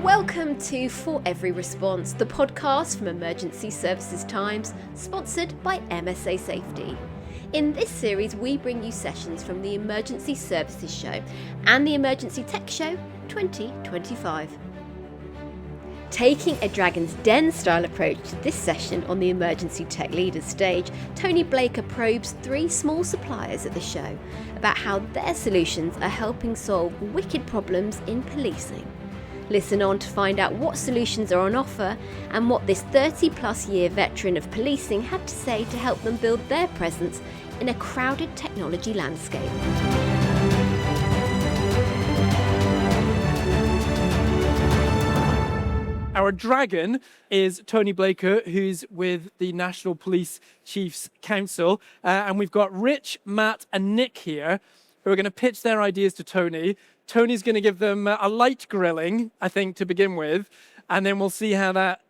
Welcome to For Every Response, the podcast from Emergency Services Times, sponsored by MSA Safety. In this series, we bring you sessions from the Emergency Services Show and the Emergency Tech Show 2025. Taking a Dragon's Den style approach to this session on the Emergency Tech Leaders stage, Tony Blaker probes three small suppliers at the show about how their solutions are helping solve wicked problems in policing. Listen on to find out what solutions are on offer and what this 30-plus year veteran of policing had to say to help them build their presence in a crowded technology landscape. Our dragon is Tony Blaker, who's with the National Police Chiefs Council. And we've got Rich, Matt and Nick here who are going to pitch their ideas to Tony. Tony's going to give them a light grilling, I think, to begin with. And then we'll see how that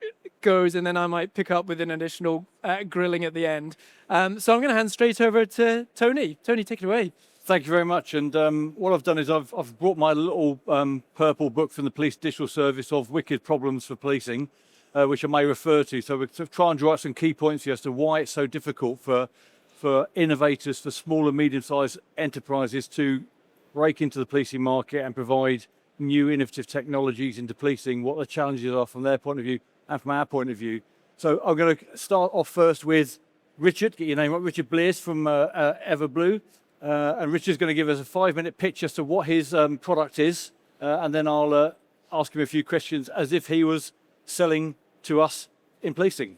goes. And then I might pick up with an additional grilling at the end. So I'm going to hand straight over to Tony. Tony, take it away. Thank you very much. And what I've done is I've brought my little purple book from the Police Digital Service of Wicked Problems for Policing, which I may refer to. So we're trying to draw out some key points here as to why it's so difficult for innovators, for small and medium-sized enterprises to break into the policing market and provide new innovative technologies into policing, what the challenges are from their point of view and from our point of view. So I'm going to start off first with Richard, get your name right, Richard Blears from Everblue. And Richard's going to give us a 5-minute pitch as to what his product is, and then I'll ask him a few questions as if he was selling to us in policing.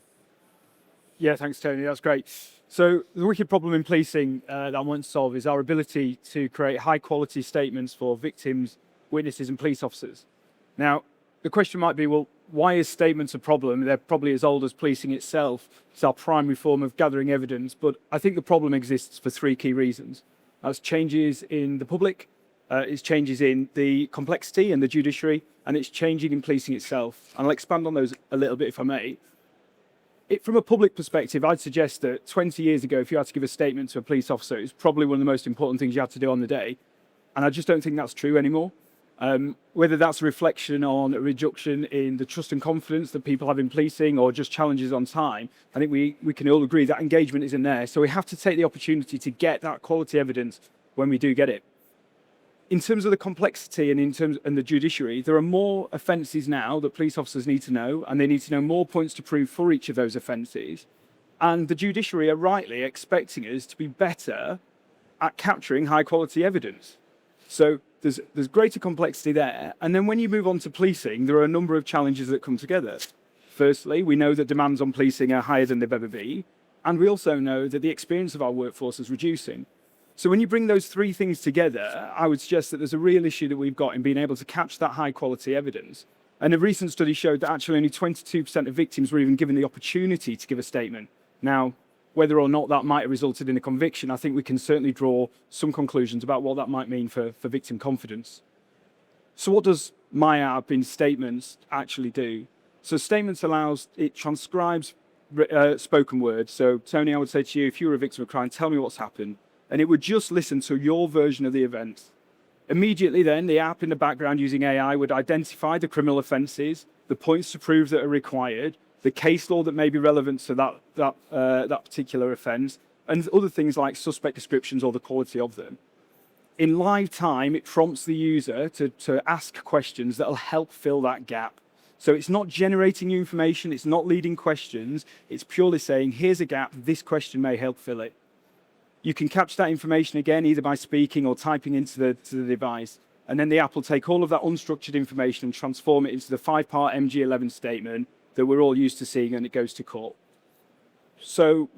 Yeah, thanks, Tony. That's great. So the wicked problem in policing that I want to solve is our ability to create high-quality statements for victims, witnesses, and police officers. Now, the question might be, well, why is statements a problem? They're probably as old as policing itself. It's our primary form of gathering evidence, but I think the problem exists for three key reasons. That's changes in the public, it's changes in the complexity and the judiciary, and it's changing in policing itself. And I'll expand on those a little bit if I may. From a public perspective, I'd suggest that 20 years ago, if you had to give a statement to a police officer, it's probably one of the most important things you had to do on the day. And I just don't think that's true anymore. Whether that's a reflection on a reduction in the trust and confidence that people have in policing or just challenges on time, I think we can all agree that engagement isn't there. So we have to take the opportunity to get that quality evidence when we do get it. In terms of the complexity and the judiciary, there are more offences now that police officers need to know, and they need to know more points to prove for each of those offences. And the judiciary are rightly expecting us to be better at capturing high quality evidence. So there's greater complexity there. And then when you move on to policing, there are a number of challenges that come together. Firstly, we know that demands on policing are higher than they've ever been. And we also know that the experience of our workforce is reducing. So when you bring those three things together, I would suggest that there's a real issue that we've got in being able to capture that high quality evidence. And a recent study showed that actually only 22% of victims were even given the opportunity to give a statement. Now, whether or not that might have resulted in a conviction, I think we can certainly draw some conclusions about what that might mean for victim confidence. So what does my app in Statements actually do? So Statements it transcribes spoken words. So Tony, I would say to you, if you were a victim of crime, tell me what's happened. And it would just listen to your version of the event. Immediately then, the app in the background using AI would identify the criminal offences, the points to prove that are required, the case law that may be relevant to that particular offence, and other things like suspect descriptions or the quality of them. In live time, it prompts the user to ask questions that will help fill that gap. So it's not generating new information, it's not leading questions, it's purely saying, here's a gap, this question may help fill it. You can capture that information again, either by speaking or typing into the device. And then the app will take all of that unstructured information and transform it into the 5-part MG11 statement that we're all used to seeing, and it goes to court. So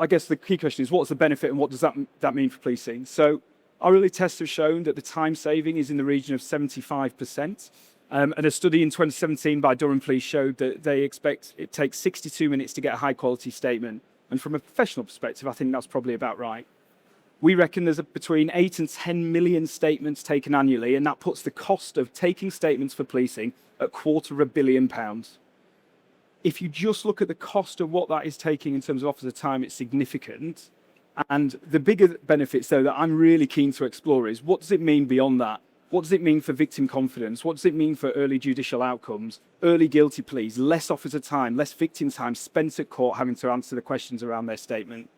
I guess the key question is, what's the benefit and what does that mean for policing? So our early tests have shown that the time saving is in the region of 75%. And a study in 2017 by Durham Police showed that they expect it takes 62 minutes to get a high quality statement. And from a professional perspective, I think that's probably about right. We reckon there's between 8 and 10 million statements taken annually, and that puts the cost of taking statements for policing at £250 million. If you just look at the cost of what that is taking in terms of officer time, it's significant. And the bigger benefits, though, that I'm really keen to explore is, what does it mean beyond that? What does it mean for victim confidence? What does it mean for early judicial outcomes, early guilty pleas, less officer time, less victim time spent at court having to answer the questions around their statement?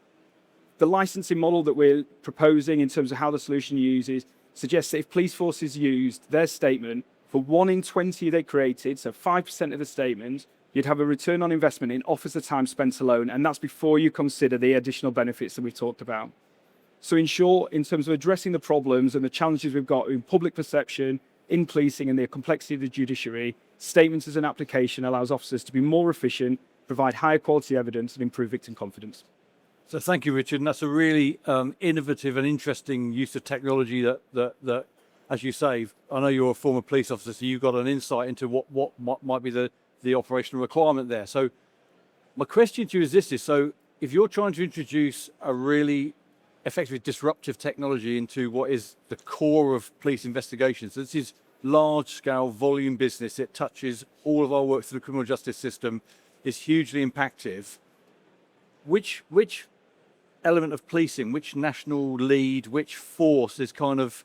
The licensing model that we're proposing in terms of how the solution uses suggests that if police forces used their statement for 1 in 20 they created, so 5% of the statement, you'd have a return on investment in officer time spent alone, and that's before you consider the additional benefits that we've talked about. So in short, in terms of addressing the problems and the challenges we've got in public perception, in policing and the complexity of the judiciary, statements as an application allows officers to be more efficient, provide higher quality evidence and improve victim confidence. So thank you, Richard. And that's a really innovative and interesting use of technology that, as you say, I know you're a former police officer, so you've got an insight into what might be the operational requirement there. So my question to you is this, so if you're trying to introduce a really effectively disruptive technology into what is the core of police investigations, this is large-scale volume business, it touches all of our work through the criminal justice system, is hugely impactful. Which element of policing, which national lead, which force is kind of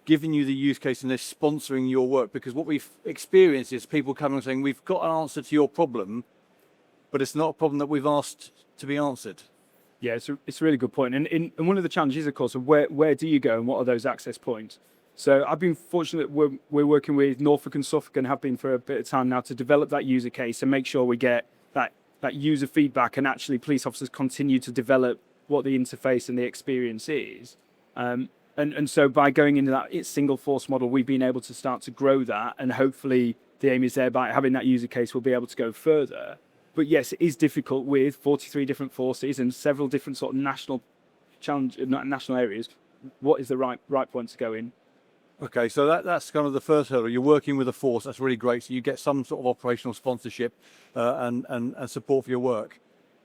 giving you the use case and they're sponsoring your work? Because what we've experienced is people coming and saying, we've got an answer to your problem, but it's not a problem that we've asked to be answered. Yeah, it's a really good point. And one of the challenges, of course, of where do you go and what are those access points? So I've been fortunate that we're working with Norfolk and Suffolk and have been for a bit of time now to develop that user case and make sure we get that user feedback and actually police officers continue to develop what the interface and the experience is. And so by going into that single force model, we've been able to start to grow that, and hopefully the aim is there by having that user case, we'll be able to go further. But yes, it is difficult with 43 different forces and several different sort of national areas. What is the right point to go in? Okay, so that's kind of the first hurdle. You're working with a force, that's really great. So you get some sort of operational sponsorship and support for your work.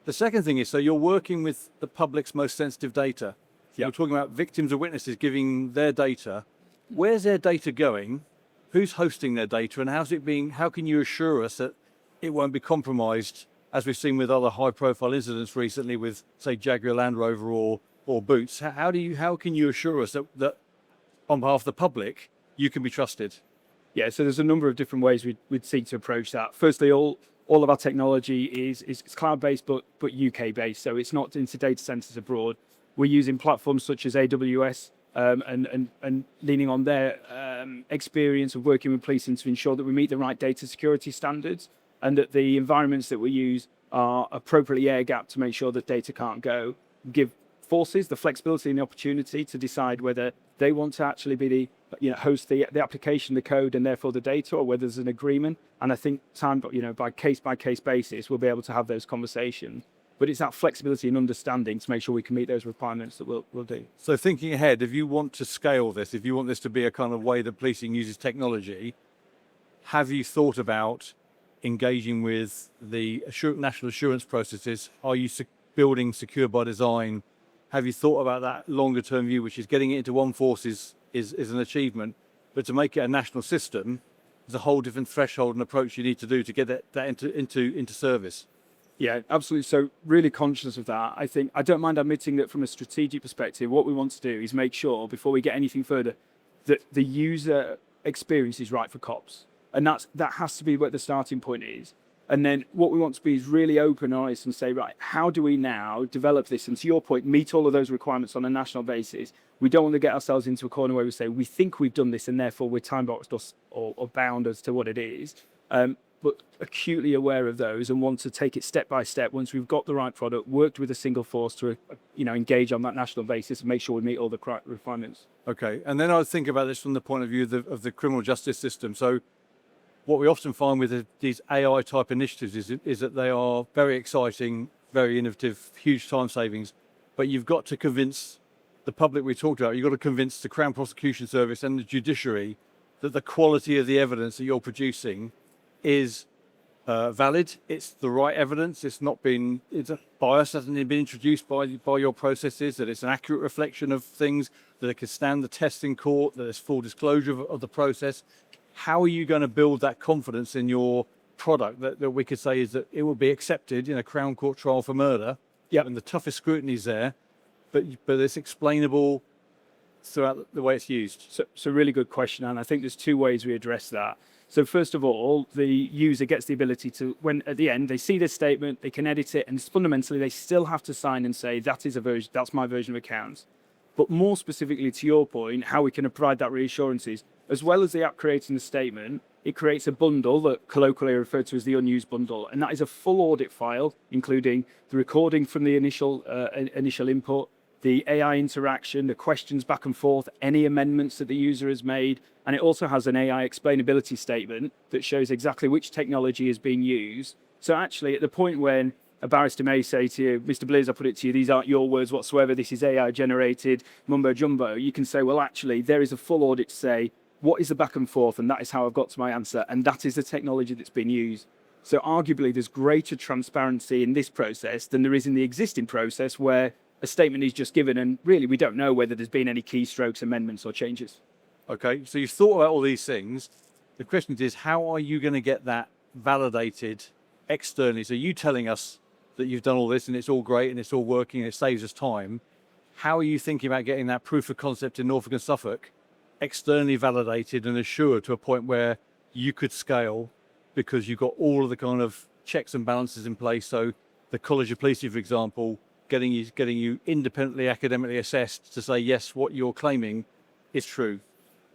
The second thing is, so you're working with the public's most sensitive data. Yep. We're talking about victims or witnesses giving their data. Where's their data going? Who's hosting their data, and how can you assure us that it won't be compromised, as we've seen with other high-profile incidents recently with, say, Jaguar Land Rover or Boots? How can you assure us that on behalf of the public, you can be trusted? Yeah, so there's a number of different ways we'd seek to approach that. Firstly, all of our technology is cloud-based, but UK-based, so it's not into data centers abroad. We're using platforms such as AWS and leaning on their experience of working with policing to ensure that we meet the right data security standards and that the environments that we use are appropriately air-gapped to make sure that data can't go. Give forces the flexibility and the opportunity to decide whether they want to actually be host the application, the code, and therefore the data, or whether there's an agreement. And I think by case basis, we'll be able to have those conversations. But it's that flexibility and understanding to make sure we can meet those requirements that we'll do. So thinking ahead, if you want to scale this, if you want this to be a kind of way that policing uses technology, have you thought about engaging with the national assurance processes? Are you building secure by design? Have you thought about that longer term view, which is getting it into one force is an achievement, but to make it a national system, there's a whole different threshold and approach you need to do to get that into service. Yeah, absolutely. So really conscious of that. I think I don't mind admitting that from a strategic perspective, what we want to do is make sure before we get anything further that the user experience is right for cops. And that has to be what the starting point is. And then what we want to be is really open and honest and say, right, how do we now develop this? And to your point, meet all of those requirements on a national basis. We don't want to get ourselves into a corner where we say, we think we've done this and therefore we're time-boxed or bound as to what it is. But acutely aware of those and want to take it step by step once we've got the right product, worked with a single force to engage on that national basis and make sure we meet all the requirements. Okay, and then I would think about this from the point of view of the criminal justice system. So what we often find with these AI type initiatives is that they are very exciting, very innovative, huge time savings, but you've got to convince the public we talked about, you've got to convince the Crown Prosecution Service and the judiciary that the quality of the evidence that you're producing is valid, it's the right evidence, it's a bias hasn't been introduced by your processes, that it's an accurate reflection of things, that it can stand the test in court, that there's full disclosure of the process. How are you going to build that confidence in your product that we could say is that it will be accepted in a Crown Court trial for murder? Yep. And the toughest scrutiny is there, but it's explainable throughout the way it's used? So really good question, and I think there's two ways we address that. So first of all, the user gets the ability to, when at the end they see this statement, they can edit it, and fundamentally they still have to sign and say that is a version, that's my version of accounts. But more specifically to your point, how we can provide that reassurance is, as well as the app creating the statement, it creates a bundle that colloquially are referred to as the unused bundle, and that is a full audit file, including the recording from the initial input, the AI interaction, the questions back and forth, any amendments that the user has made, and it also has an AI explainability statement that shows exactly which technology is being used. So actually, at the point when a barrister may say to you, Mr. Blears, I put it to you, these aren't your words whatsoever, this is AI generated mumbo jumbo, you can say, well, actually, there is a full audit to say, what is the back and forth, and that is how I've got to my answer, and that is the technology that's been used. So arguably, there's greater transparency in this process than there is in the existing process where a statement is just given, and really we don't know whether there's been any keystrokes, amendments, or changes. Okay, so you've thought about all these things. The question is, how are you going to get that validated externally? So you telling us that you've done all this and it's all great and it's all working and it saves us time. How are you thinking about getting that proof of concept in Norfolk and Suffolk externally validated and assured to a point where you could scale because you've got all of the kind of checks and balances in place? So the College of Policing, for example, getting you independently academically assessed to say, yes, what you're claiming is true.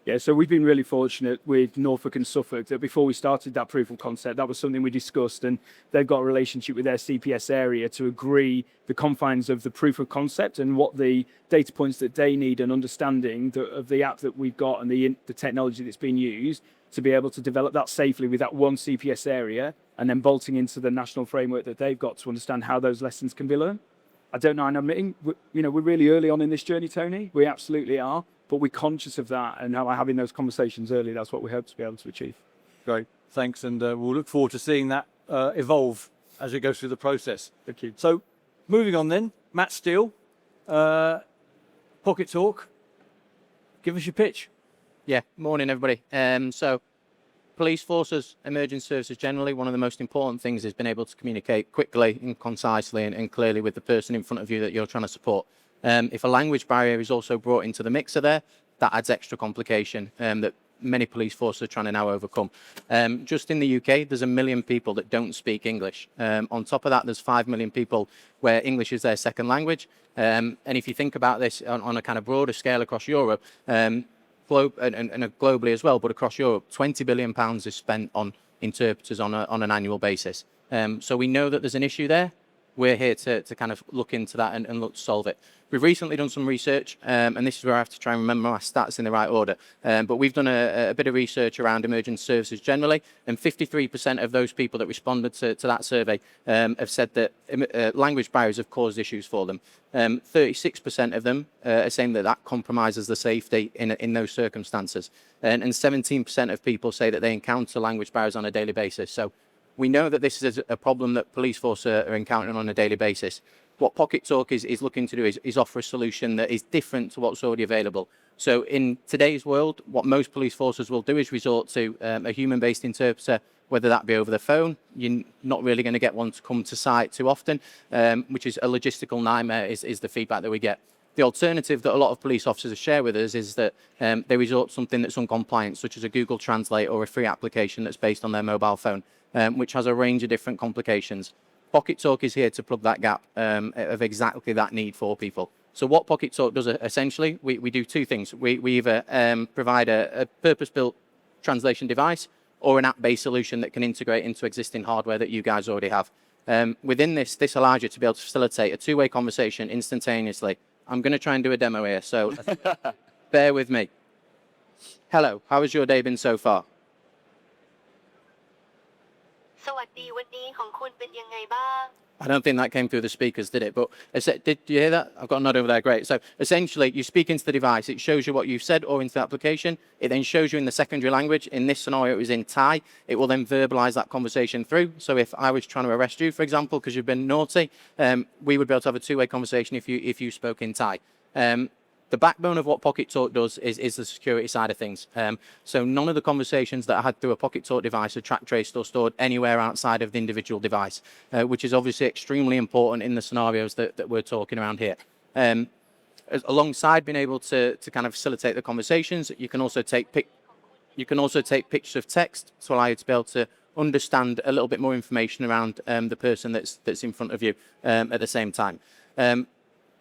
Yeah, so we've been really fortunate with Norfolk and Suffolk that before we started that proof of concept, that was something we discussed, and they've got a relationship with their CPS area to agree the confines of the proof of concept and what the data points that they need and understanding of the app that we've got and the technology that's been used to be able to develop that safely with that one CPS area, and then bolting into the national framework that they've got to understand how those lessons can be learned. I don't know, I'm admitting, we're really early on in this journey, Tony. We absolutely are. But we're conscious of that, and now having those conversations early, that's what we hope to be able to achieve. Great, thanks, and we'll look forward to seeing that evolve as it goes through the process. Thank you. So, moving on then, Matt Steele, Pocketalk, give us your pitch. Yeah, morning everybody. So, police forces, emergency services generally, one of the most important things is being able to communicate quickly and concisely and clearly with the person in front of you that you're trying to support. If a language barrier is also brought into the mixer there, that adds extra complication that many police forces are trying to now overcome. Just in the UK, there's 1 million people that don't speak English. On top of that, there's 5 million people where English is their second language. And if you think about this on a kind of broader scale across Europe, and globally as well, but across Europe, £20 billion is spent on interpreters on an annual basis. So we know that there's an issue there. We're here to kind of look into that and look to solve it. We've recently done some research, and this is where I have to try and remember my stats in the right order. But we've done a bit of research around emergency services generally, and 53% of those people that responded to that survey have said that language barriers have caused issues for them. 36% of them are saying that compromises the safety in those circumstances. And 17% of people say that they encounter language barriers on a daily basis. So we know that this is a problem that police force are encountering on a daily basis. What Pocketalk is looking to do is offer a solution that is different to what's already available. So in today's world, what most police forces will do is resort to a human-based interpreter, whether that be over the phone. You're not really going to get one to come to site too often, which is a logistical nightmare, is the feedback that we get. The alternative that a lot of police officers share with us is that they resort to something that's uncompliant, such as a Google Translate or a free application that's based on their mobile phone, which has a range of different complications. Pocketalk is here to plug that gap of exactly that need for people. So what Pocketalk does essentially, we do two things. We either provide a purpose-built translation device or an app-based solution that can integrate into existing hardware that you guys already have. Within this allows you to be able to facilitate a two-way conversation instantaneously. I'm going to try and do a demo here, so bear with me. Hello, how has your day been so far? I don't think that came through the speakers, did it? But did you hear that? I've got a nod over there. Great. So essentially, you speak into the device. It shows you what you've said or into the application. It then shows you in the secondary language. In this scenario, it was in Thai. It will then verbalize that conversation through. So if I was trying to arrest you, for example, because you've been naughty, we would be able to have a two-way conversation if you spoke in Thai. The backbone of what Pocketalk does is the security side of things. So none of the conversations that I had through a Pocketalk device are track traced or stored anywhere outside of the individual device, which is obviously extremely important in the scenarios that we're talking around here. alongside being able to kind of facilitate the conversations, you can also take pictures of text to allow you to be able to understand a little bit more information around the person that's in front of you at the same time.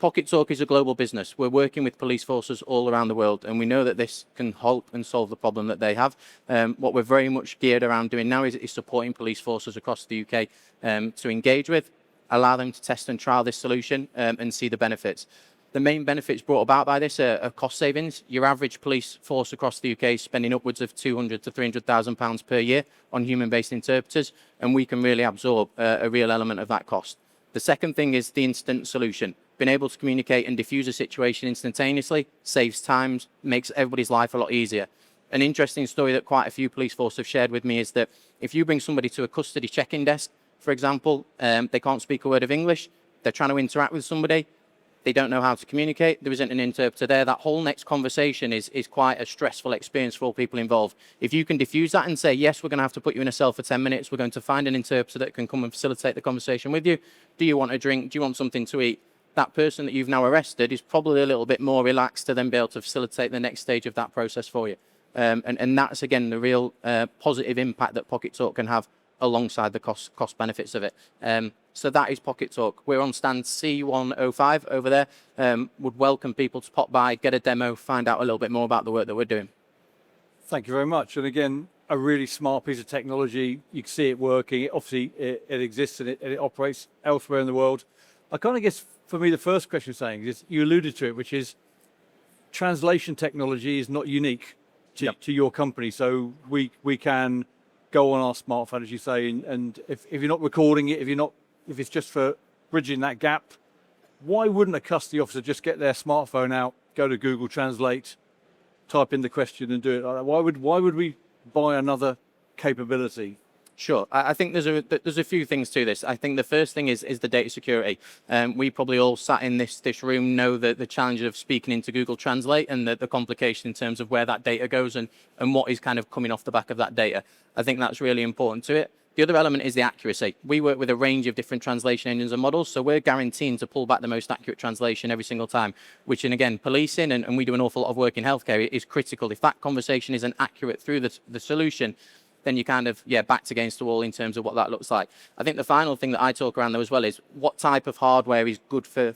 Pocketalk is a global business. We're working with police forces all around the world, and we know that this can help and solve the problem that they have. What we're very much geared around doing now is supporting police forces across the UK to engage with, allow them to test and trial this solution and see the benefits. The main benefits brought about by this are cost savings. Your average police force across the UK is spending upwards of £200,000 to £300,000 per year on human-based interpreters, and we can really absorb a real element of that cost. The second thing is the instant solution. Being able to communicate and diffuse a situation instantaneously saves time, makes everybody's life a lot easier. An interesting story that quite a few police forces have shared with me is that if you bring somebody to a custody check-in desk, for example, they can't speak a word of English, they're trying to interact with somebody, they don't know how to communicate, there isn't an interpreter there, that whole next conversation is quite a stressful experience for all people involved. If you can diffuse that and say, yes, we're going to have to put you in a cell for 10 minutes, we're going to find an interpreter that can come and facilitate the conversation with you. Do you want a drink? Do you want something to eat? That person that you've now arrested is probably a little bit more relaxed to then be able to facilitate the next stage of that process for you. And that's, again, the real positive impact that Pocketalk can have alongside the cost benefits of it. So that is Pocketalk. We're on stand C105 over there. Would welcome people to pop by, get a demo, find out a little bit more about the work that we're doing. Thank you very much. And again, a really smart piece of technology. You can see it working. Obviously, it exists and it operates elsewhere in the world. I kind of guess, for me, the first question saying is, you alluded to it, which is translation technology is not unique to your company. So we can go on our smartphone, as you say, and if you're not recording it, if it's just for bridging that gap, why wouldn't a custody officer just get their smartphone out, go to Google Translate, type in the question and do it like that? Why would we buy another capability? Sure. I think there's a few things to this. I think the first thing is the data security. We probably all sat in this room know that the challenge of speaking into Google Translate and the complication in terms of where that data goes and what is kind of coming off the back of that data. I think that's really important to it. The other element is the accuracy. We work with a range of different translation engines and models, so we're guaranteeing to pull back the most accurate translation every single time, which, and again, policing, and we do an awful lot of work in healthcare, is critical. If that conversation isn't accurate through the solution, then you kind of, backed against the wall in terms of what that looks like. I think the final thing that I talk around though as well is what type of hardware is good for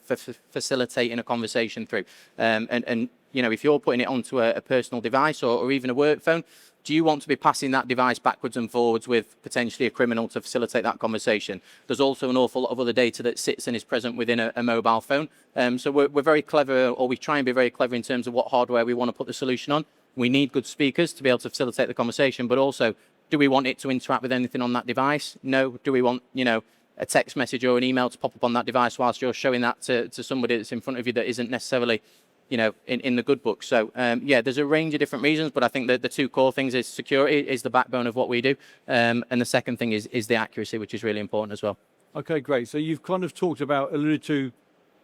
facilitating a conversation through. And you know, if you're putting it onto a personal device or even a work phone, do you want to be passing that device backwards and forwards with potentially a criminal to facilitate that conversation? There's also an awful lot of other data that sits and is present within a mobile phone. So we're very clever, or we try and be very clever in terms of what hardware we want to put the solution on. We need good speakers to be able to facilitate the conversation, but also, do we want it to interact with anything on that device? No. Do we want, you know, a text message or an email to pop up on that device whilst you're showing that to somebody that's in front of you that isn't necessarily, you know, in the good book? So, there's a range of different reasons, but I think that the two core things is security is the backbone of what we do. And the second thing is the accuracy, which is really important as well. Okay, great. So you've kind of alluded to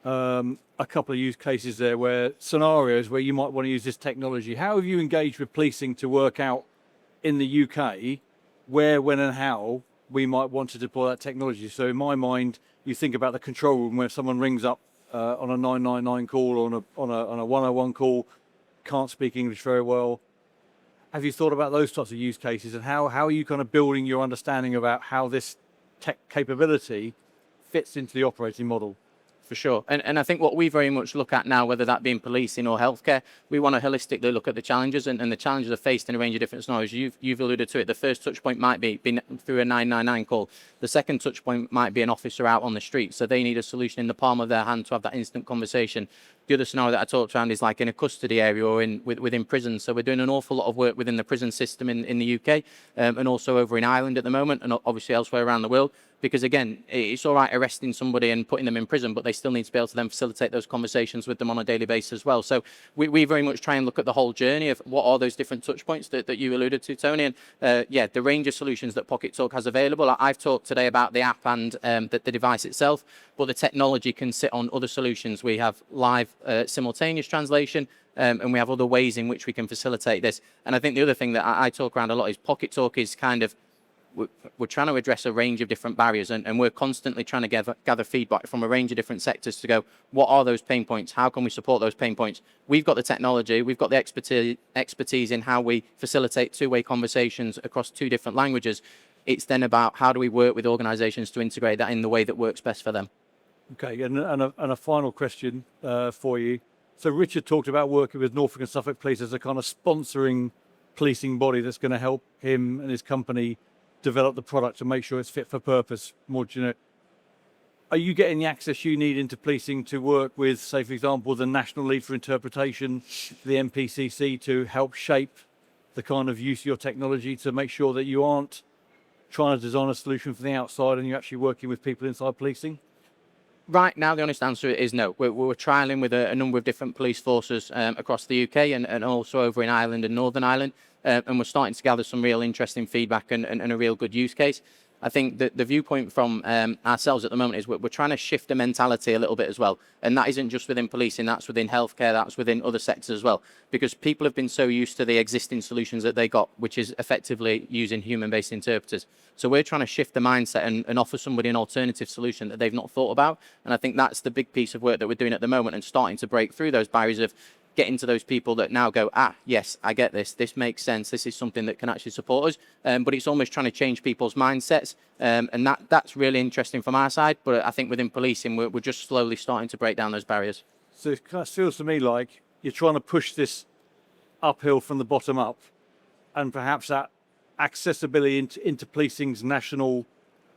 a couple of use cases there, where scenarios where you might want to use this technology. How have you engaged with policing to work out in the UK where, when and how we might want to deploy that technology? So in my mind, you think about the control room where someone rings up on a 999 call or on a 101 call, can't speak English very well. Have you thought about those types of use cases, and how are you kind of building your understanding about how this tech capability fits into the operating model? For sure. And I think what we very much look at now, whether that be in policing or healthcare, we want to holistically look at the challenges, and the challenges are faced in a range of different scenarios. You've alluded to it. The first touch point might be through a 999 call. The second touch point might be an officer out on the street. So they need a solution in the palm of their hand to have that instant conversation. The other scenario that I talked around is like in a custody area or within prison. So we're doing an awful lot of work within the prison system in the UK and also over in Ireland at the moment, and obviously elsewhere around the world. Because again, it's all right arresting somebody and putting them in prison, but they still need to be able to then facilitate those conversations with them on a daily basis as well. So we very much try and look at the whole journey of what are those different touch points that you alluded to, Tony. And the range of solutions that Pocketalk has available. I've talked today about the app and the device itself, but the technology can sit on other solutions. We have live simultaneous translation, and we have other ways in which we can facilitate this. And I think the other thing that I talk around a lot is Pocketalk is kind of we're trying to address a range of different barriers, and we're constantly trying to gather feedback from a range of different sectors to go, what are those pain points? How can we support those pain points? We've got the technology, we've got the expertise in how we facilitate two-way conversations across two different languages. It's then about how do we work with organisations to integrate that in the way that works best for them. Okay, and a final question for you. So Richard talked about working with Norfolk and Suffolk Police as a kind of sponsoring policing body that's going to help him and his company develop the product to make sure it's fit for purpose. More generic. Are you getting the access you need into policing to work with, say, for example, the National Lead for Interpretation, the NPCC, to help shape the kind of use of your technology to make sure that you aren't trying to design a solution from the outside and you're actually working with people inside policing? Right now, the honest answer is no. We're trialling with a number of different police forces across the UK and also over in Ireland and Northern Ireland. And we're starting to gather some real interesting feedback and a real good use case. I think that the viewpoint from ourselves at the moment is we're trying to shift the mentality a little bit as well. And that isn't just within policing, that's within healthcare, that's within other sectors as well. Because people have been so used to the existing solutions that they got, which is effectively using human-based interpreters. So we're trying to shift the mindset and offer somebody an alternative solution that they've not thought about. And I think that's the big piece of work that we're doing at the moment and starting to break through those barriers of getting to those people that now go, yes, I get this. This makes sense. This is something that can actually support us. But it's almost trying to change people's mindsets. And that's really interesting from our side. But I think within policing, we're just slowly starting to break down those barriers. So it kind of feels to me like you're trying to push this uphill from the bottom up, and perhaps that accessibility into policing's national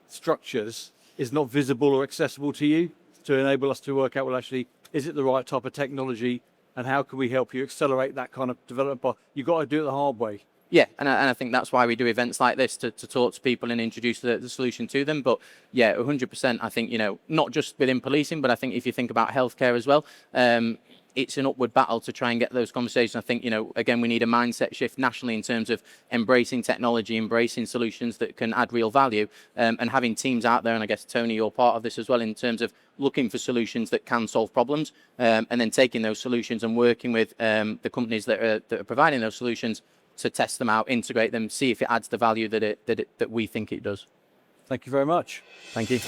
structures is not visible or accessible to you to enable us to work out, well, actually, is it the right type of technology? And how can we help you accelerate that kind of development? But you've got to do it the hard way. Yeah, and I think that's why we do events like this, to talk to people and introduce the solution to them. But yeah, 100%, I think, not just within policing, but I think if you think about healthcare as well, it's an upward battle to try and get those conversations. I think, again, we need a mindset shift nationally in terms of embracing technology, embracing solutions that can add real value, and having teams out there. And I guess, Tony, you're part of this as well in terms of looking for solutions that can solve problems, and then taking those solutions and working with the companies that are providing those solutions to test them out, integrate them, see if it adds the value that we think it does. Thank you very much. Thank you.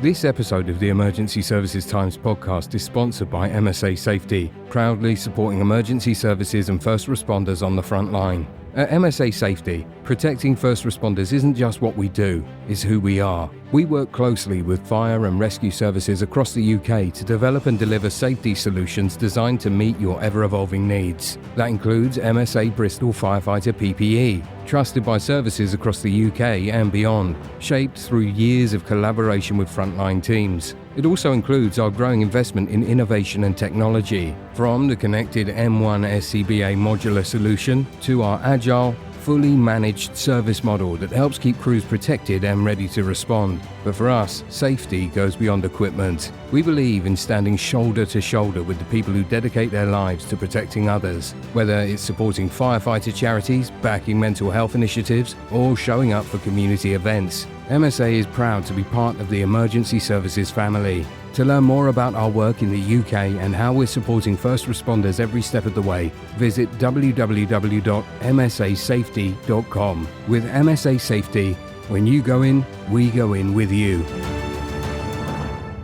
This episode of the Emergency Services Times podcast is sponsored by MSA Safety, proudly supporting emergency services and first responders on the front line. At MSA Safety, protecting first responders isn't just what we do, it's who we are. We work closely with fire and rescue services across the UK to develop and deliver safety solutions designed to meet your ever-evolving needs. That includes MSA Bristol Firefighter PPE, trusted by services across the UK and beyond, shaped through years of collaboration with frontline teams. It also includes our growing investment in innovation and technology, from the connected M1 SCBA modular solution to our agile, fully managed service model that helps keep crews protected and ready to respond. But for us, safety goes beyond equipment. We believe in standing shoulder to shoulder with the people who dedicate their lives to protecting others, whether it's supporting firefighter charities, backing mental health initiatives, or showing up for community events. MSA is proud to be part of the Emergency Services family. To learn more about our work in the UK and how we're supporting first responders every step of the way, visit www.msasafety.com. With MSA Safety, when you go in, we go in with you.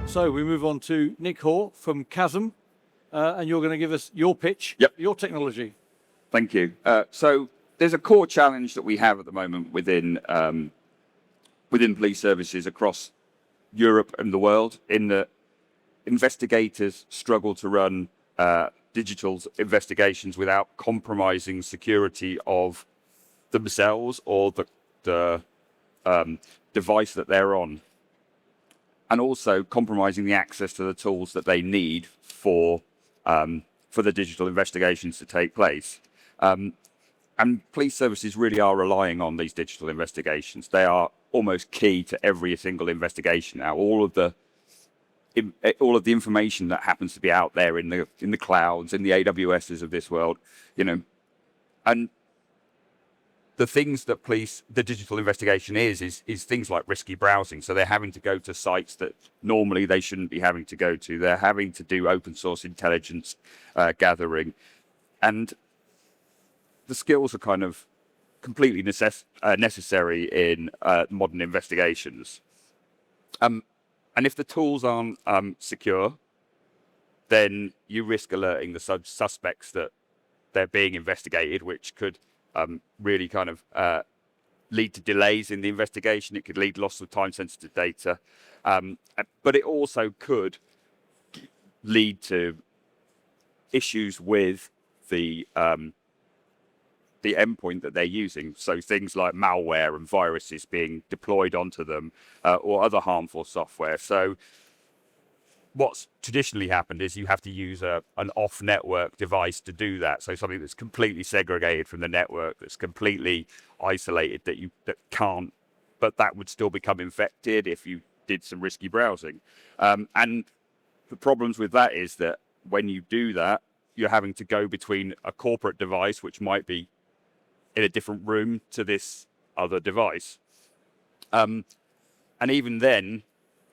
So we move on to Nick Hoare from Kasm, and you're going to give us your pitch, your technology. Thank you. So there's a core challenge that we have at the moment within police services across Europe and the world, in that investigators struggle to run digital investigations without compromising security of themselves or the device that they're on, and also compromising the access to the tools that they need for the digital investigations to take place. And police services really are relying on these digital investigations. They are almost key to every single investigation now. All of the information that happens to be out there in the clouds, in the AWSs of this world, and the things that the digital investigation is things like risky browsing. So they're having to go to sites that normally they shouldn't be having to go to. They're having to do open source intelligence gathering, and the skills are kind of completely necessary in modern investigations. And if the tools aren't secure, then you risk alerting the suspects that they're being investigated, which could really kind of lead to delays in the investigation. It could lead to loss of time-sensitive data, but it also could lead to issues with the endpoint that they're using. So things like malware and viruses being deployed onto them, or other harmful software. So what's traditionally happened is you have to use an off-network device to do that. So something that's completely segregated from the network, that's completely isolated, that can't, but that would still become infected if you did some risky browsing. And the problems with that is that when you do that, you're having to go between a corporate device, which might be in a different room, to this other device. And even then,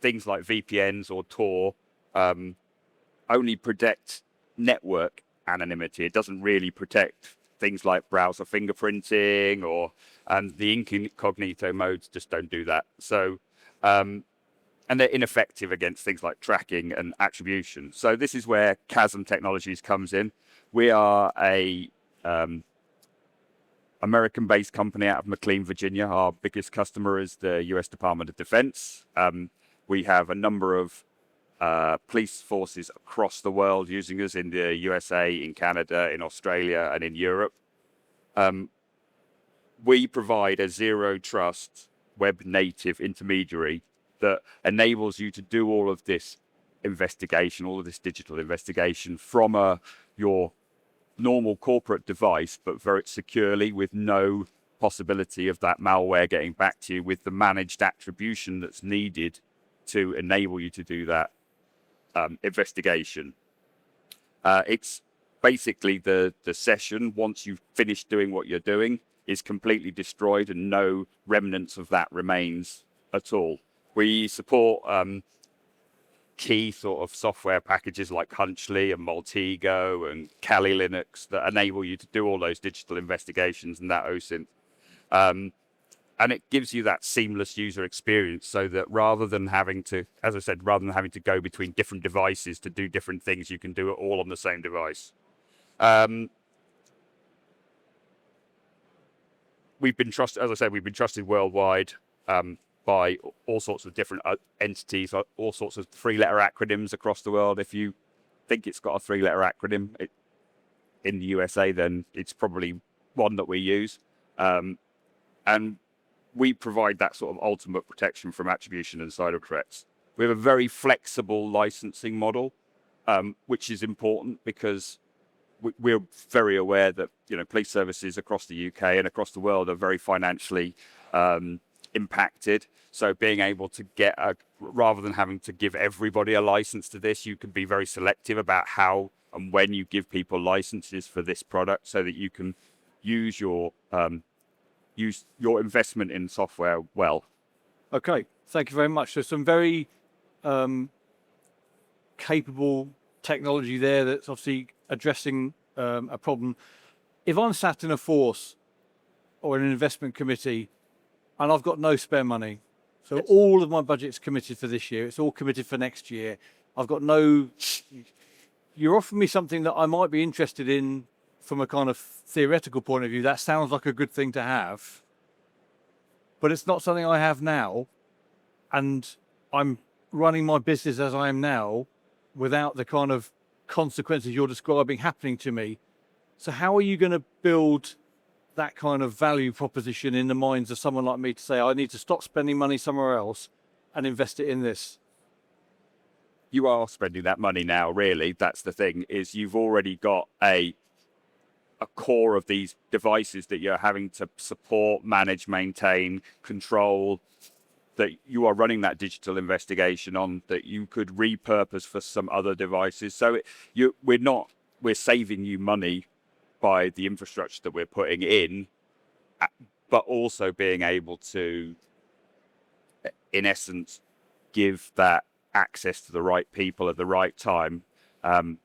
things like VPNs or Tor only protect network anonymity. It doesn't really protect things like browser fingerprinting, or the incognito modes just don't do that. So, and they're ineffective against things like tracking and attribution. So this is where Kasm Technologies comes in. We are a American-based company out of McLean, Virginia. Our biggest customer is the US Department of Defense. We have a number of police forces across the world using us in the USA, in Canada, in Australia, and in Europe. We provide a zero-trust web-native intermediary that enables you to do all of this investigation, all of this digital investigation from your normal corporate device, but very securely, with no possibility of that malware getting back to you, with the managed attribution that's needed to enable you to do that investigation. It's basically the session, once you've finished doing what you're doing, is completely destroyed and no remnants of that remains at all. We support key sort of software packages like Hunchly and Maltego and Kali Linux that enable you to do all those digital investigations and that OSINT. And it gives you that seamless user experience, so that rather than having to, as I said, rather than having to go between different devices to do different things, you can do it all on the same device. We've been trusted, as I said, we've been trusted worldwide by all sorts of different entities, all sorts of three-letter acronyms across the world. If you think it's got a three-letter acronym in the USA, then it's probably one that we use. And we provide that sort of ultimate protection from attribution and cyber threats. We have a very flexible licensing model, which is important because we're very aware that, you know, police services across the UK and across the world are very financially impacted. So being able to get rather than having to give everybody a license to this, you can be very selective about how and when you give people licenses for this product, so that you can use your investment in software well. Okay, thank you very much. So some very capable technology there that's obviously addressing a problem. If I'm sat in a force or an investment committee and I've got no spare money, so all of my budget's committed for this year, it's all committed for next year, I've got no... You're offering me something that I might be interested in from a kind of theoretical point of view. That sounds like a good thing to have, but it's not something I have now, and I'm running my business as I am now without the kind of consequences you're describing happening to me. So how are you going to build that kind of value proposition in the minds of someone like me to say, I need to stop spending money somewhere else and invest it in this? You are spending that money now, really. That's the thing, is you've already got a core of these devices that you're having to support, manage, maintain, control, that you are running that digital investigation on, that you could repurpose for some other devices. So we're saving you money by the infrastructure that we're putting in, but also being able to, in essence, give that access to the right people at the right time, and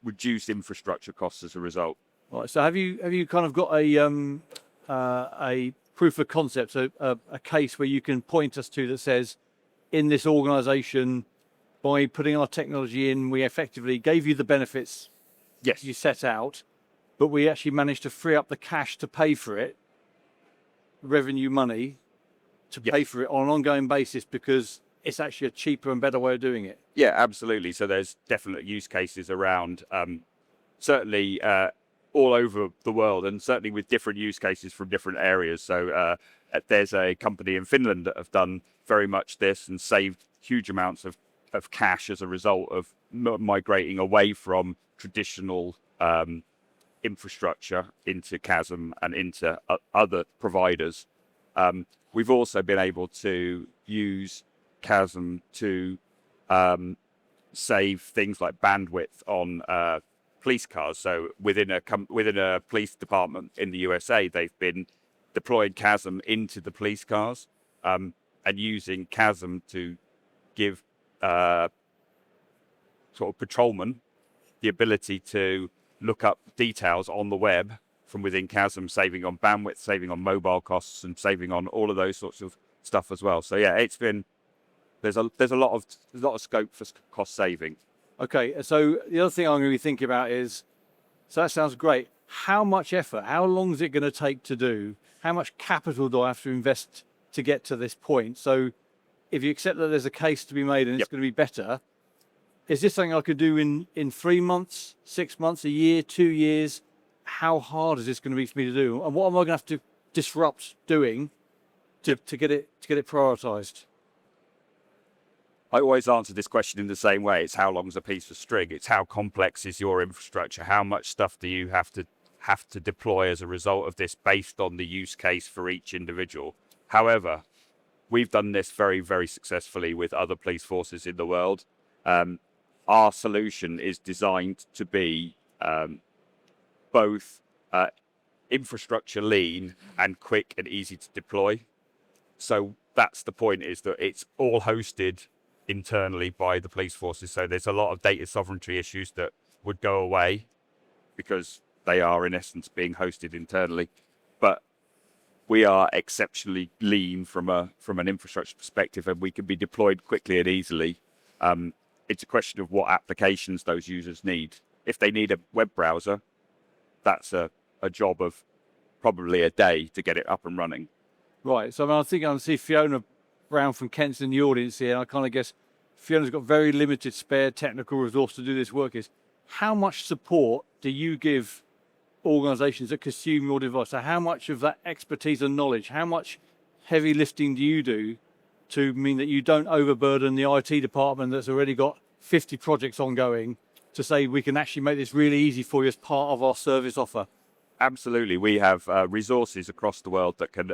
reduce infrastructure costs as a result. Right. So have you kind of got a a proof of concept, so a case where you can point us to that says, in this organisation, by putting our technology in, we effectively gave you the benefits Yes. you set out, but we actually managed to free up the cash to pay for it, revenue money, to pay for it on an ongoing basis because it's actually a cheaper and better way of doing it. Yeah, absolutely. So there's definite use cases around, certainly all over the world, and certainly with different use cases from different areas. So there's a company in Finland that have done very much this and saved huge amounts of cash as a result of migrating away from traditional infrastructure into Kasm and into other providers. We've also been able to use Kasm to save things like bandwidth on police cars. So within a police department in the USA, they've been deployed Kasm into the police cars and using Kasm to give sort of patrolmen the ability to look up details on the web from within Kasm, saving on bandwidth, saving on mobile costs, and saving on all of those sorts of stuff as well. So yeah, it's been there's a lot of scope for cost saving. Okay, so the other thing I'm going to be thinking about is, so that sounds great. How much effort, how long is it going to take to do? How much capital do I have to invest to get to this point? So if you accept that there's a case to be made and it's going to be better, is this something I could do in 3 months, 6 months, a year, 2 years? How hard is this going to be for me to do? And what am I going to have to disrupt doing to get it prioritized? I always answer this question in the same way. It's how long's a piece of string? It's how complex is your infrastructure? How much stuff do you have to deploy as a result of this based on the use case for each individual? However, we've done this very, very successfully with other police forces in the world. Our solution is designed to be both infrastructure lean and quick and easy to deploy. So that's the point, is that it's all hosted internally by the police forces. So there's a lot of data sovereignty issues that would go away because they are in essence being hosted internally. But we are exceptionally lean from an infrastructure perspective, and we can be deployed quickly and easily. It's a question of what applications those users need. If they need a web browser, that's a job of probably a day to get it up and running. Right, so I think I see Fiona Brown from Kent's in the audience here, and I kind of guess Fiona's got very limited spare technical resource to do this work. How much support do you give organizations that consume your device? So how much of that expertise and knowledge, how much heavy lifting do you do to mean that you don't overburden the IT department that's already got 50 projects ongoing, to say we can actually make this really easy for you as part of our service offer? Absolutely. We have resources across the world that can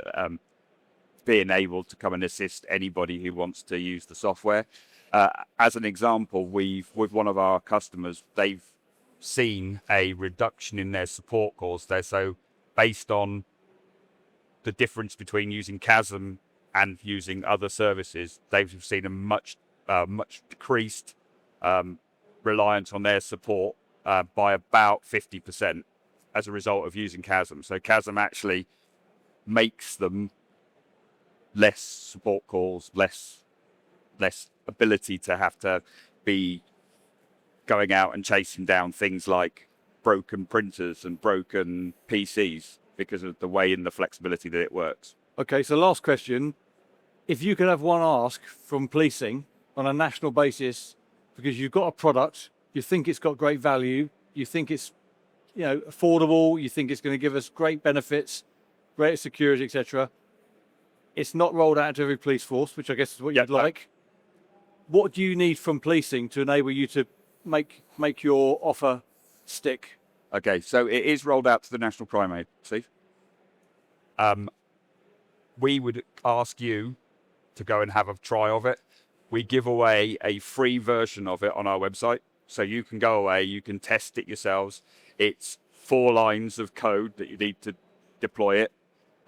be enabled to come and assist anybody who wants to use the software. As an example, with one of our customers, they've seen a reduction in their support calls there. So based on the difference between using Kasm and using other services, they've seen a much decreased reliance on their support by about 50% as a result of using Kasm. So Kasm actually makes them less support calls, less ability to have to be going out and chasing down things like broken printers and broken PCs because of the way and the flexibility that it works. Okay, so last question. If you could have one ask from policing on a national basis, because you've got a product, you think it's got great value, you think it's affordable, you think it's going to give us great benefits, greater security, etc. It's not rolled out to every police force, which I guess is what you'd like. What do you need from policing to enable you to make your offer stick? Okay, so it is rolled out to the National Crime Agency. We would ask you to go and have a try of it. We give away a free version of it on our website. So you can go away, you can test it yourselves. It's 4 lines of code that you need to deploy it.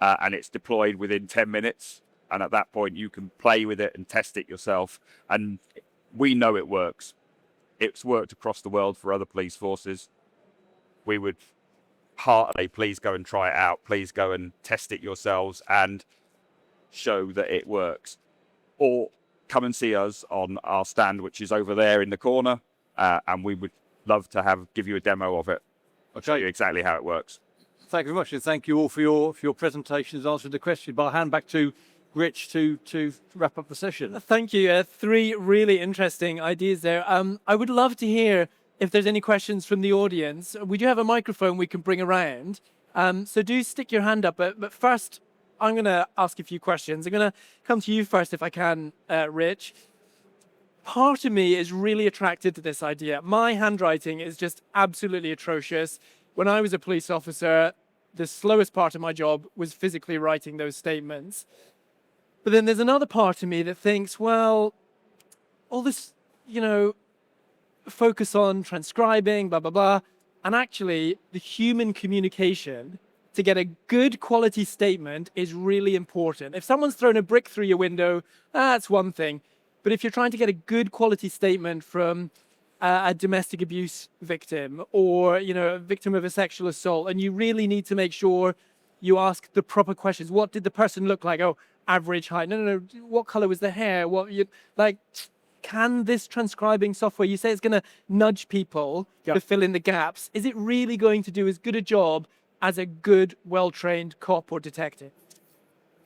And it's deployed within 10 minutes. And at that point, you can play with it and test it yourself. And we know it works. It's worked across the world for other police forces. We would heartily, please go and try it out. Please go and test it yourselves and show that it works. Or come and see us on our stand, which is over there in the corner, and we would love to give you a demo of it. I'll show you exactly how it works. Thank you very much, and thank you all for your presentations, answering the question. But I'll hand back to Rich to wrap up the session. Thank you. 3 really interesting ideas there. I would love to hear if there's any questions from the audience. We do have a microphone we can bring around, so do stick your hand up. But first, I'm going to ask a few questions. I'm going to come to you first, if I can, Rich. Part of me is really attracted to this idea. My handwriting is just absolutely atrocious. When I was a police officer, the slowest part of my job was physically writing those statements. But then there's another part of me that thinks, well, all this, focus on transcribing, blah, blah, blah. And actually, the human communication to get a good quality statement is really important. If someone's thrown a brick through your window, that's one thing. But if you're trying to get a good quality statement from a domestic abuse victim or, a victim of a sexual assault, and you really need to make sure you ask the proper questions. What did the person look like? Oh, average height. No. What color was the hair? Can this transcribing software, you say it's going to nudge people to fill in the gaps. Is it really going to do as good a job as a good, well-trained cop or detective?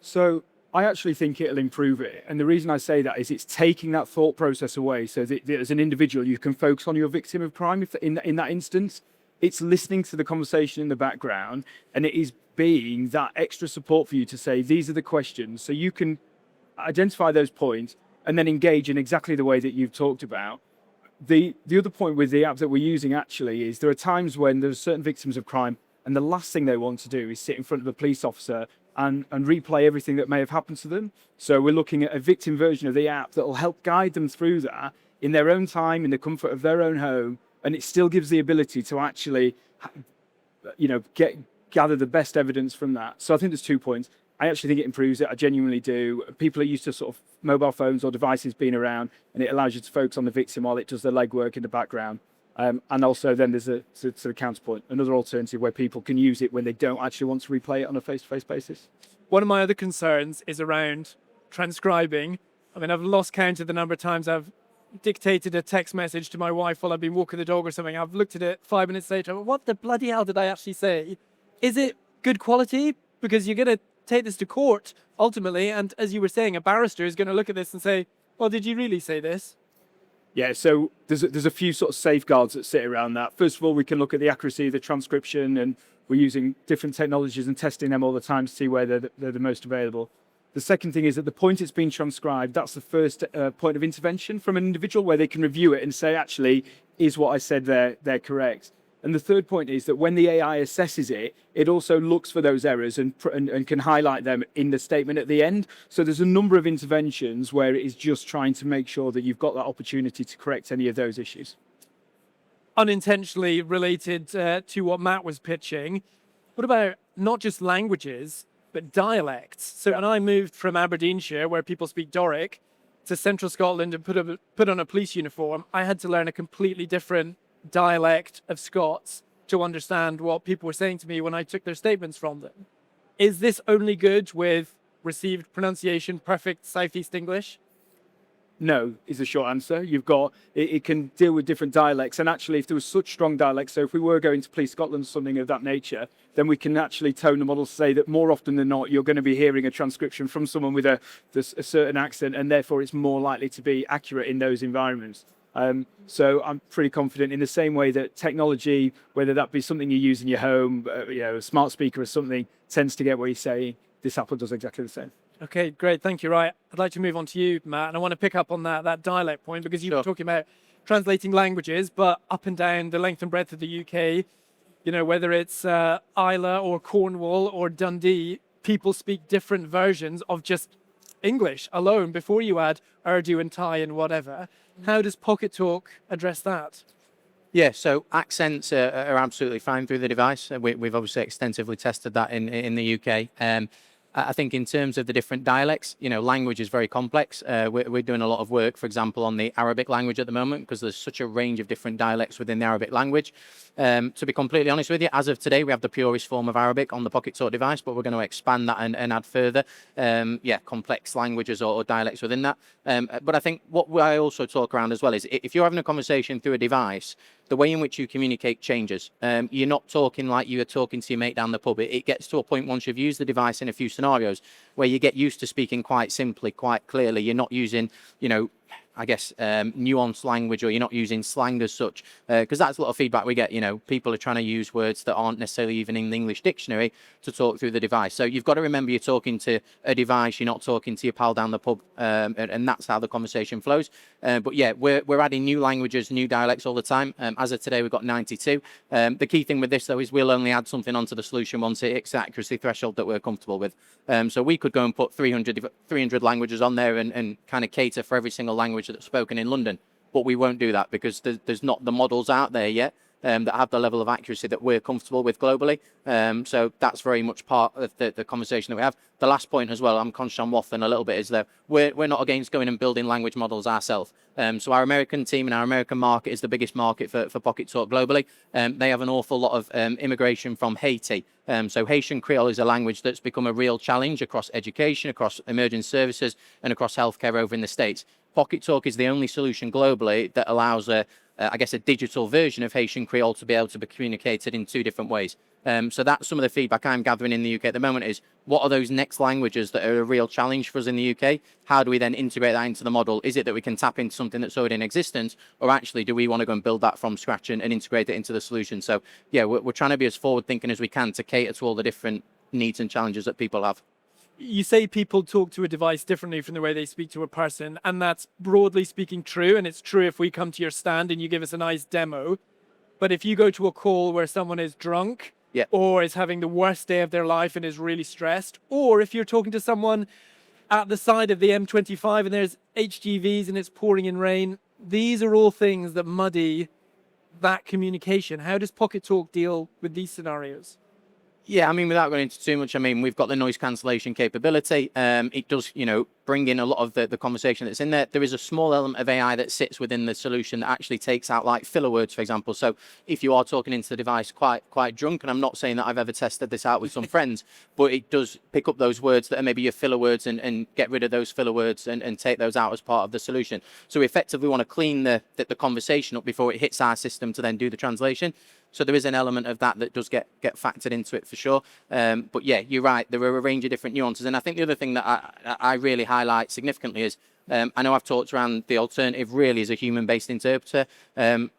So I actually think it'll improve it. And the reason I say that is it's taking that thought process away so that as an individual, you can focus on your victim of crime. If in that instance, it's listening to the conversation in the background, and it is being that extra support for you to say, these are the questions. So you can identify those points and then engage in exactly the way that you've talked about. The other point with the app that we're using actually is there are times when there's certain victims of crime and the last thing they want to do is sit in front of a police officer and replay everything that may have happened to them. So we're looking at a victim version of the app that will help guide them through that in their own time, in the comfort of their own home, and it still gives the ability to actually, gather the best evidence from that. So I think there's 2 points. I actually think it improves it. I genuinely do. People are used to sort of mobile phones or devices being around, and it allows you to focus on the victim while it does the legwork in the background. And also then there's a sort of counterpoint, another alternative where people can use it when they don't actually want to replay it on a face-to-face basis. One of my other concerns is around transcribing. I mean, I've lost count of the number of times I've dictated a text message to my wife while I've been walking the dog or something. I've looked at it 5 minutes later. What the bloody hell did I actually say? Is it good quality? Because you're going to take this to court ultimately. And as you were saying, a barrister is going to look at this and say, well, did you really say this? Yeah, so there's a few sort of safeguards that sit around that. First of all, we can look at the accuracy of the transcription, and we're using different technologies and testing them all the time to see where they're the most available. The second thing is at the point it's being transcribed, that's the first point of intervention from an individual where they can review it and say, actually, is what I said they're correct. And the third point is that when the AI assesses it, it also looks for those errors and can highlight them in the statement at the end. So there's a number of interventions where it is just trying to make sure that you've got that opportunity to correct any of those issues. Unintentionally related to what Matt was pitching, what about not just languages, but dialects? So when I moved from Aberdeenshire, where people speak Doric, to central Scotland and put on a police uniform, I had to learn a completely different dialect of Scots to understand what people were saying to me when I took their statements from them. Is this only good with received pronunciation, perfect Southeast English? No, is the short answer. You've got, it can deal with different dialects. And actually, if there was such strong dialects, so if we were going to Police Scotland, something of that nature, then we can actually tone the model to say that more often than not, you're going to be hearing a transcription from someone with a certain accent, and therefore it's more likely to be accurate in those environments. So I'm pretty confident in the same way that technology, whether that be something you use in your home, a smart speaker or something, tends to get what you say, this Apple does exactly the same. Okay, great. Thank you. Right. I'd like to move on to you, Matt, and I want to pick up on that dialect point because you were talking about translating languages, but up and down the length and breadth of the UK, whether it's Islay or Cornwall or Dundee, people speak different versions of just English alone before you add Urdu and Thai and whatever. How does Pocketalk address that? Yeah, so accents are absolutely fine through the device. We've obviously extensively tested that in the UK. I think in terms of the different dialects, language is very complex. We're doing a lot of work, for example, on the Arabic language at the moment, because there's such a range of different dialects within the Arabic language. To be completely honest with you, as of today, we have the purest form of Arabic on the Pocketalk device, but we're going to expand that and add further, complex languages or dialects within that. But I think what I also talk around as well is if you're having a conversation through a device, the way in which you communicate changes. You're not talking like you are talking to your mate down the pub. It gets to a point once you've used the device in a few scenarios where you get used to speaking quite simply, quite clearly. You're not using, nuanced language, or you're not using slang as such, because that's a lot of feedback we get. People are trying to use words that aren't necessarily even in the English dictionary to talk through the device. So you've got to remember you're talking to a device, you're not talking to your pal down the pub, and that's how the conversation flows. But yeah, we're adding new languages, new dialects all the time. As of today, we've got 92. The key thing with this, though, is we'll only add something onto the solution once it hits the accuracy threshold that we're comfortable with. So we could go and put 300 languages on there and kind of cater for every single language that's spoken in London. But we won't do that because there's not the models out there yet that have the level of accuracy that we're comfortable with globally. So that's very much part of the conversation that we have. The last point as well, I'm conscious I'm waffling a little bit, is that we're not against going and building language models ourselves. So our American team and our American market is the biggest market for Pocketalk globally. They have an awful lot of immigration from Haiti. So Haitian Creole is a language that's become a real challenge across education, across emergency services, and across healthcare over in the States. Pocketalk is the only solution globally that allows a digital version of Haitian Creole to be able to be communicated in two different ways. So that's some of the feedback I'm gathering in the UK at the moment is, what are those next languages that are a real challenge for us in the UK? How do we then integrate that into the model? Is it that we can tap into something that's already in existence, or actually do we want to go and build that from scratch and integrate it into the solution? So yeah, we're trying to be as forward thinking as we can to cater to all the different needs and challenges that people have. You say people talk to a device differently from the way they speak to a person, and that's broadly speaking true, and it's true if we come to your stand and you give us a nice demo. But if you go to a call where someone is drunk, or is having the worst day of their life and is really stressed, or if you're talking to someone at the side of the M25 and there's HGVs and it's pouring in rain, these are all things that muddy that communication. How does Pocketalk deal with these scenarios? Yeah, I mean, without going into too much, I mean, we've got the noise cancellation capability. It does, bring in a lot of the conversation that's in there. There is a small element of AI that sits within the solution that actually takes out like filler words, for example. So if you are talking into the device quite drunk, and I'm not saying that I've ever tested this out with some friends, but it does pick up those words that are maybe your filler words and get rid of those filler words and take those out as part of the solution. So we effectively want to clean the conversation up before it hits our system to then do the translation. So there is an element of that does get factored into it for sure. But yeah, you're right. There are a range of different nuances. And I think the other thing that I really highlight significantly is, I know I've talked around the alternative really is a human-based interpreter.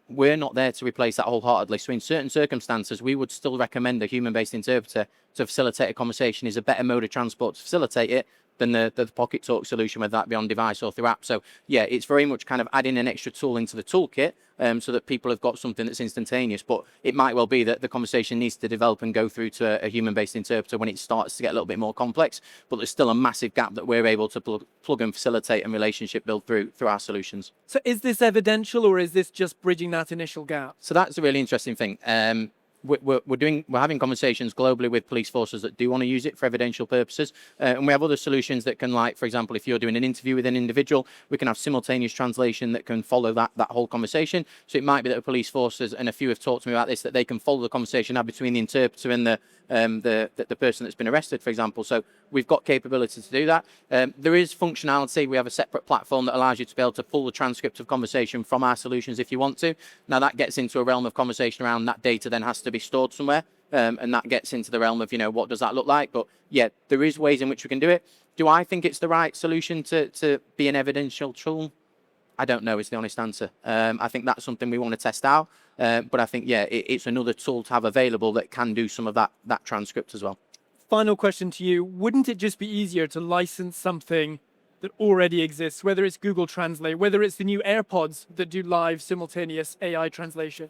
We're not there to replace that wholeheartedly. So in certain circumstances, we would still recommend a human-based interpreter to facilitate a conversation is a better mode of transport to facilitate it than the Pocketalk solution, whether that be on device or through app. So yeah, it's very much kind of adding an extra tool into the toolkit so that people have got something that's instantaneous. But it might well be that the conversation needs to develop and go through to a human-based interpreter when it starts to get a little bit more complex. But there's still a massive gap that we're able to plug and facilitate and relationship build through our solutions. So is this evidential, or is this just bridging that initial gap? So that's a really interesting thing. We're having conversations globally with police forces that do want to use it for evidential purposes, and we have other solutions that can, like, for example, if you're doing an interview with an individual, we can have simultaneous translation that can follow that whole conversation. So it might be that the police forces, and a few have talked to me about this, that they can follow the conversation now between the interpreter and the person that's been arrested, for example. So we've got capability to do that. There is functionality. We have a separate platform that allows you to be able to pull the transcript of conversation from our solutions if you want to. Now that gets into a realm of conversation around that data then has to be stored somewhere, and that gets into the realm of, what does that look like? But yeah, there is ways in which we can do it. Do I think it's the right solution to be an evidential tool? I don't know is the honest answer. I think that's something we want to test out. But I think, yeah, it's another tool to have available that can do some of that transcript as well. Final question to you. Wouldn't it just be easier to license something that already exists, whether it's Google Translate, whether it's the new AirPods that do live simultaneous AI translation?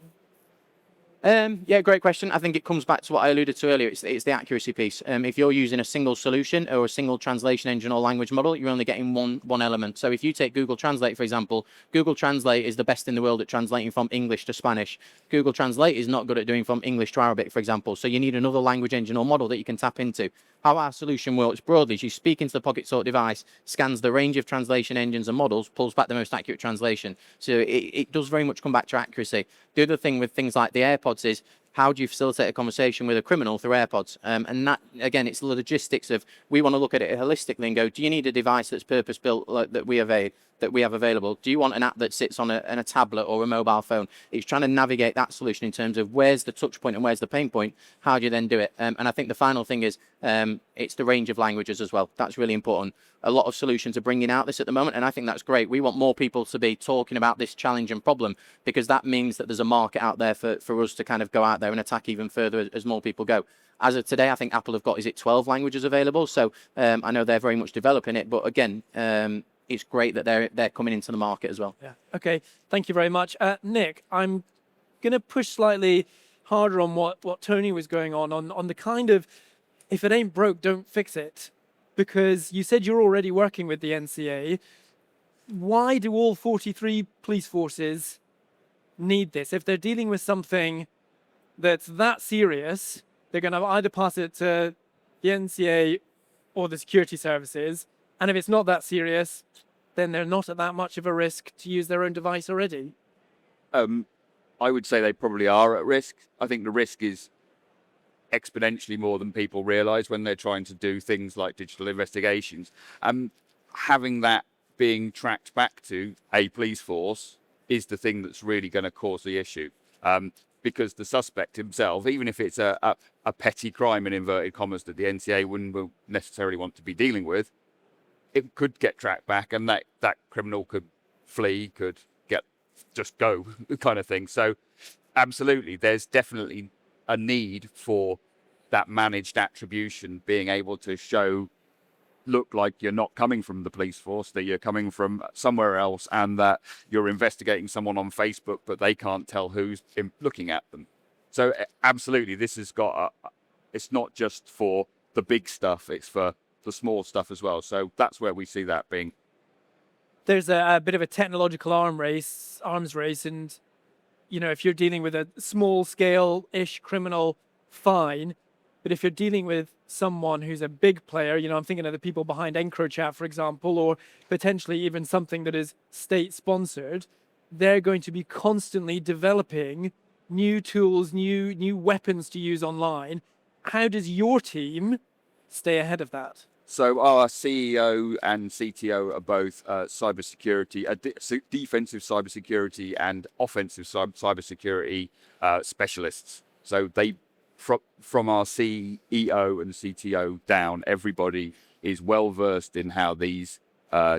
Yeah, great question. I think it comes back to what I alluded to earlier. It's the accuracy piece. If you're using a single solution or a single translation engine or language model, you're only getting one element. So if you take Google Translate, for example, Google Translate is the best in the world at translating from English to Spanish. Google Translate is not good at doing from English to Arabic, for example. So you need another language engine or model that you can tap into. how our solution works broadly is you speak into the Pocketalk device, scans the range of translation engines and models, pulls back the most accurate translation. So it does very much come back to accuracy. The other thing with things like the AirPods is, how do you facilitate a conversation with a criminal through AirPods? And that, again, it's the logistics of, we want to look at it holistically and go, do you need a device that's purpose-built that we have available? Do you want an app that sits on a tablet or a mobile phone? It's trying to navigate that solution in terms of where's the touch point and where's the pain point. How do you then do it? And I think the final thing is it's the range of languages as well. That's really important. A lot of solutions are bringing out this at the moment, and I think that's great. We want more people to be talking about this challenge and problem, because that means that there's a market out there for us to kind of go out there and attack even further as more people go. As of today, I think Apple have got, 12 languages available? So I know they're very much developing it, but again, it's great that they're coming into the market as well. Yeah. Okay. Thank you very much. Nick, I'm going to push slightly harder on what Tony was going on the kind of, if it ain't broke, don't fix it. Because you said you're already working with the NCA. Why do all 43 police forces need this? If they're dealing with something that's that serious, they're going to either pass it to the NCA or the security services. And if it's not that serious, then they're not at that much of a risk to use their own device already. I would say they probably are at risk. I think the risk is exponentially more than people realise when they're trying to do things like digital investigations. Having that being tracked back to a police force is the thing that's really going to cause the issue. Because the suspect himself, even if it's a petty crime in inverted commas that the NCA wouldn't necessarily want to be dealing with, it could get tracked back, and that criminal could flee, could just go kind of thing. So absolutely, there's definitely a need for that managed attribution, being able to look like you're not coming from the police force, that you're coming from somewhere else, and that you're investigating someone on Facebook, but they can't tell who's looking at them. So absolutely, this has got it's not just for the big stuff, it's for the small stuff as well. So that's where we see that being. There's a bit of a technological arms race, and if you're dealing with a small scale-ish criminal, fine. But if you're dealing with someone who's a big player, I'm thinking of the people behind EncroChat, for example, or potentially even something that is state-sponsored, they're going to be constantly developing new tools, new weapons to use online. How does your team stay ahead of that? So our CEO and CTO are both cybersecurity, defensive cybersecurity and offensive cybersecurity specialists. So they, from our CEO and CTO down, everybody is well versed in how these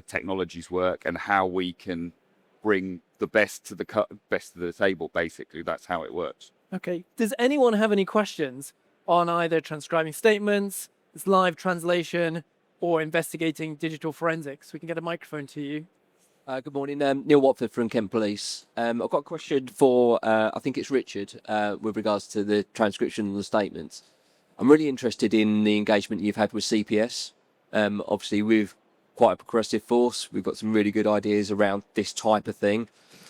technologies work and how we can bring the best to the table. Basically, that's how it works. Okay. Does anyone have any questions on either transcribing statements, live translation, or investigating digital forensics? We can get a microphone to you. Good morning, Neil Watford from Kent Police. I've got a question for, I think it's Richard, with regards to the transcription of the statements. I'm really interested in the engagement you've had with CPS. Obviously, we've quite a progressive force. We've got some really good ideas around this type of thing.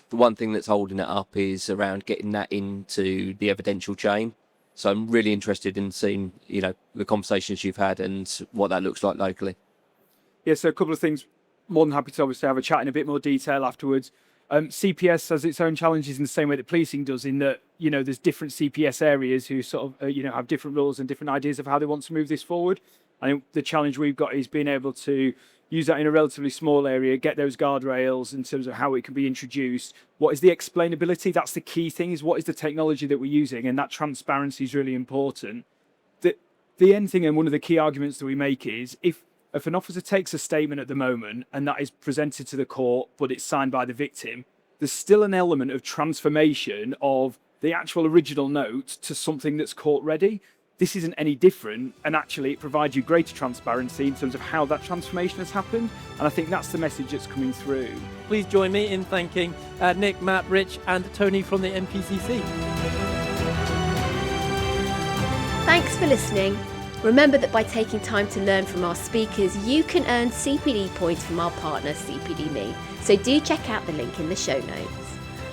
The one thing that's holding it up is around getting that into the evidential chain. So I'm really interested in seeing, the conversations you've had and what that looks like locally. Yeah, so a couple of things. More than happy to obviously have a chat in a bit more detail afterwards. CPS has its own challenges in the same way that policing does, in that, there's different CPS areas who sort of, have different rules and different ideas of how they want to move this forward. I think the challenge we've got is being able to use that in a relatively small area, get those guardrails in terms of how it can be introduced. What is the explainability? That's the key thing, is what is the technology that we're using, and that transparency is really important. The end thing, and one of the key arguments that we make, is if an officer takes a statement at the moment and that is presented to the court, but it's signed by the victim, there's still an element of transformation of the actual original note to something that's court ready. This isn't any different, and actually it provides you greater transparency in terms of how that transformation has happened, and I think that's the message that's coming through. Please join me in thanking Nick, Matt, Rich and Tony from the NPCC. Thanks for listening. Remember that by taking time to learn from our speakers, you can earn CPD points from our partner CPDme, so do check out the link in the show notes.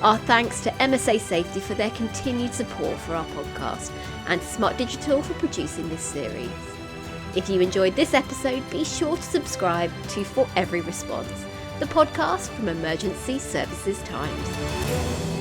Our thanks to MSA Safety for their continued support for our podcast, and Smart Digital for producing this series. If you enjoyed this episode, be sure to subscribe to For Every Response, the podcast from Emergency Services Times.